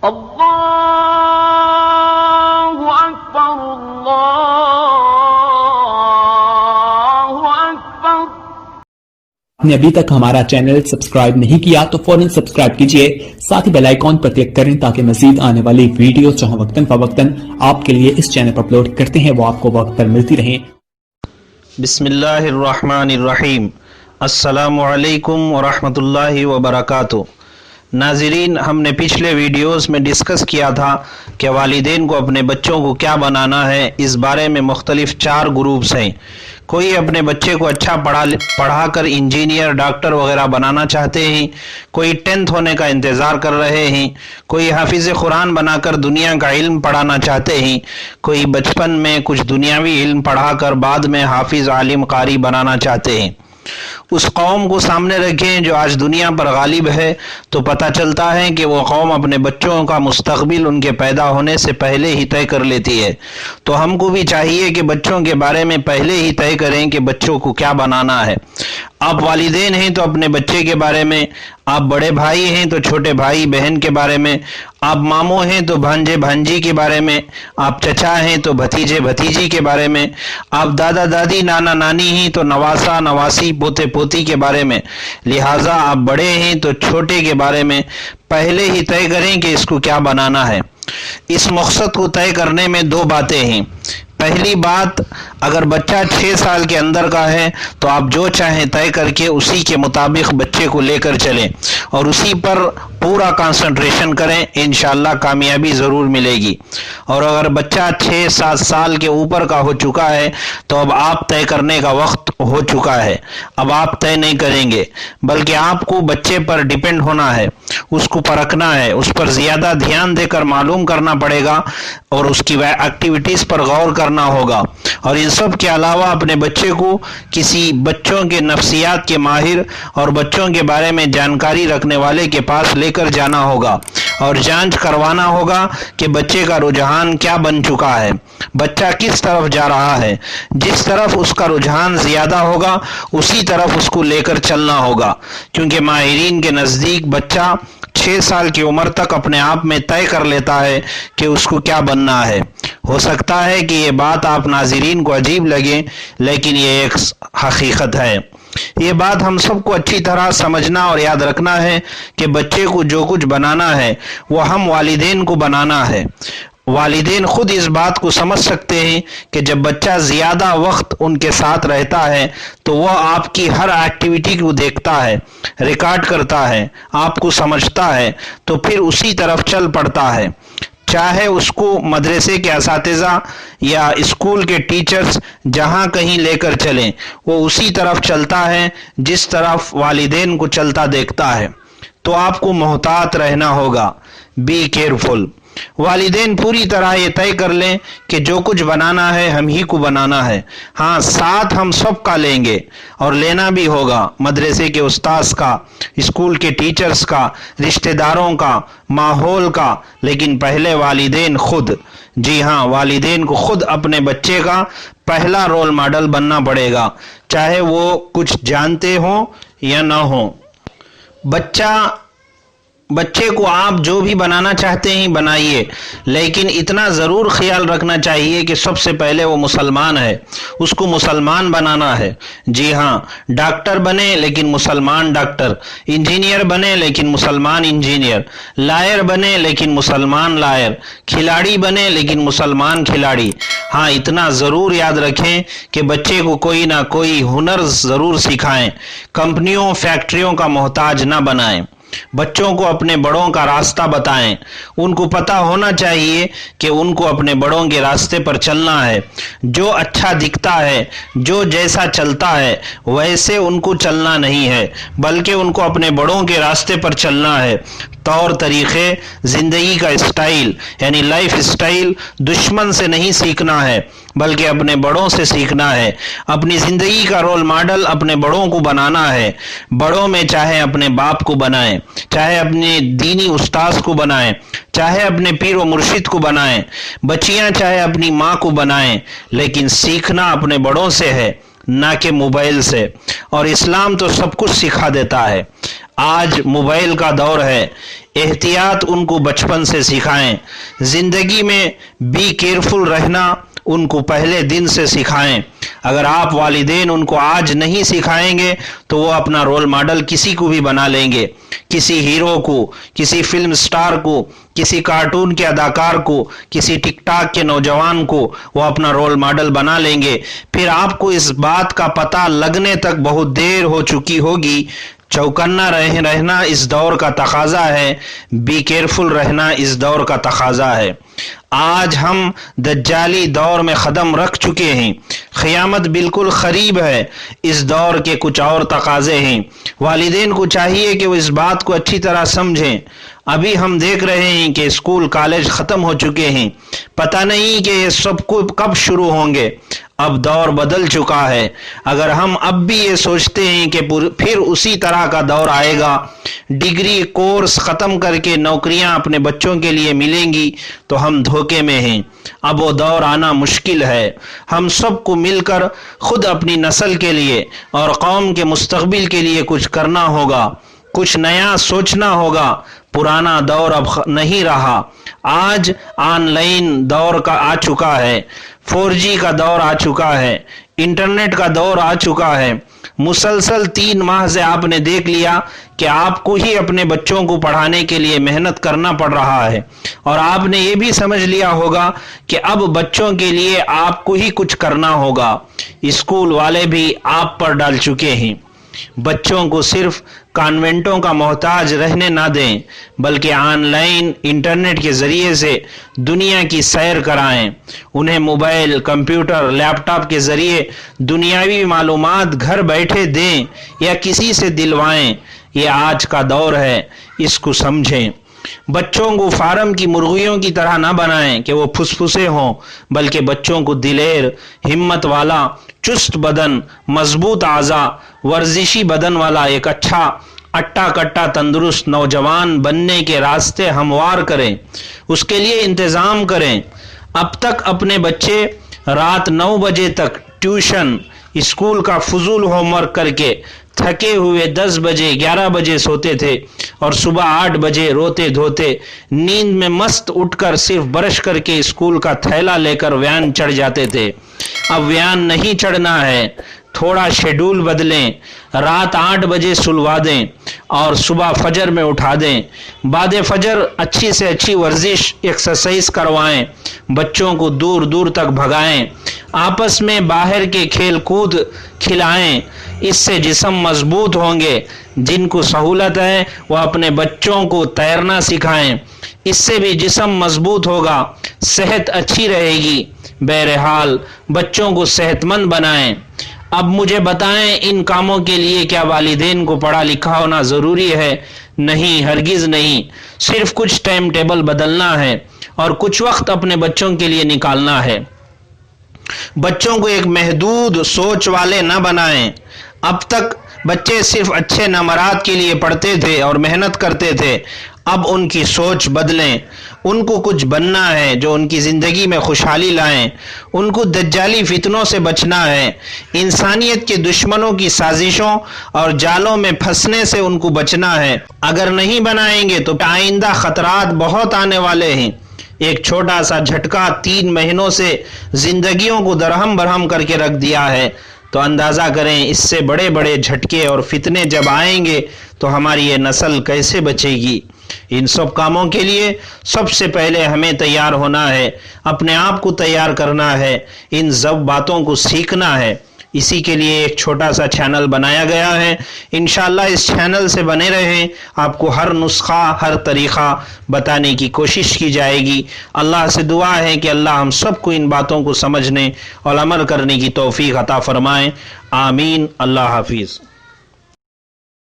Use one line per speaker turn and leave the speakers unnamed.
اللہ اکبر اللہ اکبر۔
آپ نے ابھی تک ہمارا چینل سبسکرائب نہیں کیا تو فوراً سبسکرائب کیجئے، ساتھ ہی بیل آئیکن پر کلک کریں تاکہ مزید آنے والی ویڈیو جہاں وقتاً فوقتاً آپ کے لیے اس چینل پر اپلوڈ کرتے ہیں وہ آپ کو وقت پر ملتی رہیں۔
بسم اللہ الرحمن الرحیم۔ السلام علیکم ورحمۃ اللہ وبرکاتہ۔ ناظرین، ہم نے پچھلے ویڈیوز میں ڈسکس کیا تھا کہ والدین کو اپنے بچوں کو کیا بنانا ہے۔ اس بارے میں مختلف 4 گروپس ہیں۔ کوئی اپنے بچے کو اچھا پڑھا کر انجینئر، ڈاکٹر وغیرہ بنانا چاہتے ہیں، کوئی 10th ہونے کا انتظار کر رہے ہیں، کوئی حافظ قرآن بنا کر دنیا کا علم پڑھانا چاہتے ہیں، کوئی بچپن میں کچھ دنیاوی علم پڑھا کر بعد میں حافظ، عالم، قاری بنانا چاہتے ہیں۔ اس قوم کو سامنے رکھیں جو آج دنیا پر غالب ہے تو پتہ چلتا ہے کہ وہ قوم اپنے بچوں کا مستقبل ان کے پیدا ہونے سے پہلے ہی طے کر لیتی ہے۔ تو ہم کو بھی چاہیے کہ بچوں کے بارے میں پہلے ہی طے کریں کہ بچوں کو کیا بنانا ہے۔ آپ والدین ہیں تو اپنے بچے کے بارے میں، آپ بڑے بھائی ہیں تو چھوٹے بھائی بہن کے بارے میں، آپ ماموں ہیں تو بھانجے بھانجی کے بارے میں، آپ چچا ہیں تو بھتیجے بھتیجی کے بارے میں، آپ دادا دادی نانا نانی ہیں تو نواسا نواسی پوتے پوتی کے بارے میں، لہٰذا آپ بڑے ہیں تو چھوٹے کے بارے میں پہلے ہی طے کریں کہ اس کو کیا بنانا ہے۔ اس مقصد کو طے کرنے میں 2 باتیں ہیں۔ پہلی بات، اگر بچہ 6 سال کے اندر کا ہے تو آپ جو چاہیں طے کر کے اسی کے مطابق بچے کو لے کر چلیں اور اسی پر پورا کنسنٹریشن کریں، انشاءاللہ کامیابی ضرور ملے گی۔ اور اگر بچہ 6-7 سال کے اوپر کا ہو چکا ہے تو اب آپ طے کرنے کا وقت ہو چکا ہے، اب آپ طے نہیں کریں گے، بلکہ آپ کو بچے پر ڈیپینڈ ہونا ہے، اس کو پرکھنا ہے، اس پر زیادہ دھیان دے کر معلوم کرنا پڑے گا اور اس کی ایکٹیویٹیز پر غور کرنا ہوگا۔ اور ان سب کے علاوہ اپنے بچے کو کسی بچوں کے نفسیات کے ماہر اور بچوں کے بارے میں جانکاری رکھنے والے کے پاس لے کر جانا ہوگا اور جانچ کروانا ہوگا کہ بچے کا رجحان کیا بن چکا ہے، بچہ کس طرف جا رہا ہے۔ جس طرف اس کا رجحان زیادہ ہوگا اسی طرف اس کو لے کر چلنا ہوگا، کیونکہ ماہرین کے نزدیک بچہ 6 سال کی عمر تک اپنے آپ میں طے کر لیتا ہے کہ اس کو کیا بننا ہے۔ ہو سکتا ہے کہ یہ بات آپ ناظرین کو عجیب لگے، لیکن یہ ایک حقیقت ہے۔ یہ بات ہم سب کو اچھی طرح سمجھنا اور یاد رکھنا ہے کہ بچے کو جو کچھ بنانا ہے وہ ہم والدین کو بنانا ہے۔ والدین خود اس بات کو سمجھ سکتے ہیں کہ جب بچہ زیادہ وقت ان کے ساتھ رہتا ہے تو وہ آپ کی ہر ایکٹیویٹی کو دیکھتا ہے، ریکارڈ کرتا ہے، آپ کو سمجھتا ہے تو پھر اسی طرف چل پڑتا ہے۔ چاہے اس کو مدرسے کے اساتذہ یا اسکول کے ٹیچرز جہاں کہیں لے کر چلیں وہ اسی طرف چلتا ہے جس طرف والدین کو چلتا دیکھتا ہے۔ تو آپ کو محتاط رہنا ہوگا، بی کیئرفل۔ والدین پوری طرح یہ طے کر لیں کہ جو کچھ بنانا ہے ہم ہی کو بنانا ہے۔ ہاں، ساتھ ہم سب کا لیں گے اور لینا بھی ہوگا، مدرسے کے استاذ کا، اسکول کے ٹیچرز کا، رشتہ داروں کا، ماحول کا، لیکن پہلے والدین خود۔ جی ہاں، والدین کو خود اپنے بچے کا پہلا رول ماڈل بننا پڑے گا، چاہے وہ کچھ جانتے ہوں یا نہ ہوں۔ بچے کو آپ جو بھی بنانا چاہتے ہیں بنائیے، لیکن اتنا ضرور خیال رکھنا چاہیے کہ سب سے پہلے وہ مسلمان ہے، اس کو مسلمان بنانا ہے۔ جی ہاں، ڈاکٹر بنے لیکن مسلمان ڈاکٹر، انجینئر بنے لیکن مسلمان انجینئر، لائر بنے لیکن مسلمان لائر، کھلاڑی بنے لیکن مسلمان کھلاڑی۔ ہاں، اتنا ضرور یاد رکھیں کہ بچے کو کوئی نہ کوئی ہنر ضرور سکھائیں، کمپنیوں فیکٹریوں کا محتاج نہ بنائیں۔ بچوں کو اپنے بڑوں کا راستہ بتائیں، ان کو پتہ ہونا چاہیے کہ ان کو اپنے بڑوں کے راستے پر چلنا ہے۔ جو اچھا دکھتا ہے، جو جیسا چلتا ہے ویسے ان کو چلنا نہیں ہے، بلکہ ان کو اپنے بڑوں کے راستے پر چلنا ہے۔ طور طریقے، زندگی کا اسٹائل یعنی لائف اسٹائل دشمن سے نہیں سیکھنا ہے بلکہ اپنے بڑوں سے سیکھنا ہے۔ اپنی زندگی کا رول ماڈل اپنے بڑوں کو بنانا ہے۔ بڑوں میں چاہے اپنے باپ کو بنائیں، چاہے اپنے دینی استاذ کو بنائیں، چاہے اپنے پیر و مرشد کو بنائیں، بچیاں چاہے اپنی ماں کو بنائیں، لیکن سیکھنا اپنے بڑوں سے ہے، نہ کہ موبائل سے۔ اور اسلام تو سب کچھ سکھا دیتا ہے۔ آج موبائل کا دور ہے، احتیاط ان کو بچپن سے سکھائیں، زندگی میں بی کیئرفل رہنا ان کو پہلے دن سے سکھائیں۔ اگر آپ والدین ان کو آج نہیں سکھائیں گے تو وہ اپنا رول ماڈل کسی کو بھی بنا لیں گے، کسی ہیرو کو، کسی فلم سٹار کو، کسی کارٹون کے اداکار کو، کسی ٹک ٹاک کے نوجوان کو وہ اپنا رول ماڈل بنا لیں گے۔ پھر آپ کو اس بات کا پتہ لگنے تک بہت دیر ہو چکی ہوگی۔ چوکنا رہنا اس دور کا تقاضا ہے، بی کیئرفل رہنا اس دور کا تقاضا ہے۔ آج ہم دجالی دور میں قدم رکھ چکے ہیں، قیامت بالکل قریب ہے، اس دور کے کچھ اور تقاضے ہیں۔ والدین کو چاہیے کہ وہ اس بات کو اچھی طرح سمجھیں۔ ابھی ہم دیکھ رہے ہیں کہ اسکول کالج ختم ہو چکے ہیں، پتہ نہیں کہ یہ سب کو کب شروع ہوں گے۔ اب دور بدل چکا ہے۔ اگر ہم اب بھی یہ سوچتے ہیں کہ پھر اسی طرح کا دور آئے گا، ڈگری کورس ختم کر کے نوکریاں اپنے بچوں کے لیے ملیں گی، تو ہم دھوکے میں ہیں۔ اب وہ دور آنا مشکل ہے۔ ہم سب کو مل کر خود اپنی نسل کے لیے اور قوم کے مستقبل کے لیے کچھ کرنا ہوگا، کچھ نیا سوچنا ہوگا۔ پرانا دور اب نہیں رہا۔ آج آن لائن دور کا آ چکا ہے، 4G کا دور آ چکا ہے، انٹرنیٹ کا دور آ چکا ہے۔ مسلسل 3 ماہ سے آپ نے دیکھ لیا کہ آپ کو ہی اپنے بچوں کو پڑھانے کے لیے محنت کرنا پڑ رہا ہے، اور آپ نے یہ بھی سمجھ لیا ہوگا کہ اب بچوں کے لیے آپ کو ہی کچھ کرنا ہوگا۔ اسکول والے بھی آپ پر ڈال چکے ہیں۔ بچوں کو صرف کانوینٹوں کا محتاج رہنے نہ دیں، بلکہ آن لائن انٹرنیٹ کے ذریعے سے دنیا کی سیر کرائیں۔ انہیں موبائل، کمپیوٹر، لیپ ٹاپ کے ذریعے دنیاوی معلومات گھر بیٹھے دیں یا کسی سے دلوائیں۔ یہ آج کا دور ہے، اس کو سمجھیں۔ بچوں کو فارم کی مرغیوں کی طرح نہ بنائیں کہ وہ پھسپھسے ہوں، بلکہ بچوں کو دلیر، ہمت والا، چست بدن، مضبوط اعضاء، ورزشی بدن والا ایک اچھا اٹا کٹا تندرست نوجوان بننے کے راستے ہموار کریں، اس کے لیے انتظام کریں۔ اب تک اپنے بچے رات 9 بجے تک ٹیوشن، اسکول کا فضول ہوم ورک کر کے تھکے ہوئے 10 بجے 11 بجے سوتے تھے، اور صبح 8 بجے روتے دھوتے نیند میں مست اٹھ کر صرف برش کر کے اسکول کا تھیلا لے کر وین چڑھ جاتے تھے۔ اب وین نہیں چڑھنا ہے، تھوڑا شیڈول بدلیں، رات 8 بجے سلوا دیں اور صبح فجر میں اٹھا دیں۔ بعد فجر اچھی سے اچھی ورزش، ایکسرسائز کروائیں، بچوں کو دور دور تک بھگائیں، آپس میں باہر کے کھیل کود کھلائیں۔ اس سے جسم مضبوط ہوں گے۔ جن کو سہولت ہے وہ اپنے بچوں کو تیرنا سکھائیں، اس سے بھی جسم مضبوط ہوگا، صحت اچھی رہے گی۔ بہرحال بچوں کو صحت مند بنائیں۔ اب مجھے بتائیں، ان کاموں کے لیے کیا والدین کو پڑھا لکھا ہونا ضروری ہے؟ نہیں، ہرگز نہیں۔ صرف کچھ ٹائم ٹیبل بدلنا ہے اور کچھ وقت اپنے بچوں کے لیے نکالنا ہے۔ بچوں کو ایک محدود سوچ والے نہ بنائیں۔ اب تک بچے صرف اچھے نمرات کے لیے پڑھتے تھے اور محنت کرتے تھے، اب ان کی سوچ بدلیں۔ ان کو کچھ بننا ہے جو ان کی زندگی میں خوشحالی لائیں۔ ان کو دجالی فتنوں سے بچنا ہے، انسانیت کے دشمنوں کی سازشوں اور جالوں میں پھنسنے سے ان کو بچنا ہے۔ اگر نہیں بنائیں گے تو آئندہ خطرات بہت آنے والے ہیں۔ ایک چھوٹا سا جھٹکا 3 مہینوں سے زندگیوں کو درہم برہم کر کے رکھ دیا ہے، تو اندازہ کریں اس سے بڑے بڑے جھٹکے اور فتنے جب آئیں گے تو ہماری یہ نسل کیسے بچے گی؟ ان سب کاموں کے لیے سب سے پہلے ہمیں تیار ہونا ہے، اپنے آپ کو تیار کرنا ہے، ان سب باتوں کو سیکھنا ہے۔ اسی کے لیے ایک چھوٹا سا چینل بنایا گیا ہے۔ انشاءاللہ اس چینل سے بنے رہیں، آپ کو ہر نسخہ، ہر طریقہ بتانے کی کوشش کی جائے گی۔ اللہ سے دعا ہے کہ اللہ ہم سب کو ان باتوں کو سمجھنے اور عمل کرنے کی توفیق عطا فرمائیں۔ آمین۔ اللہ حافظ۔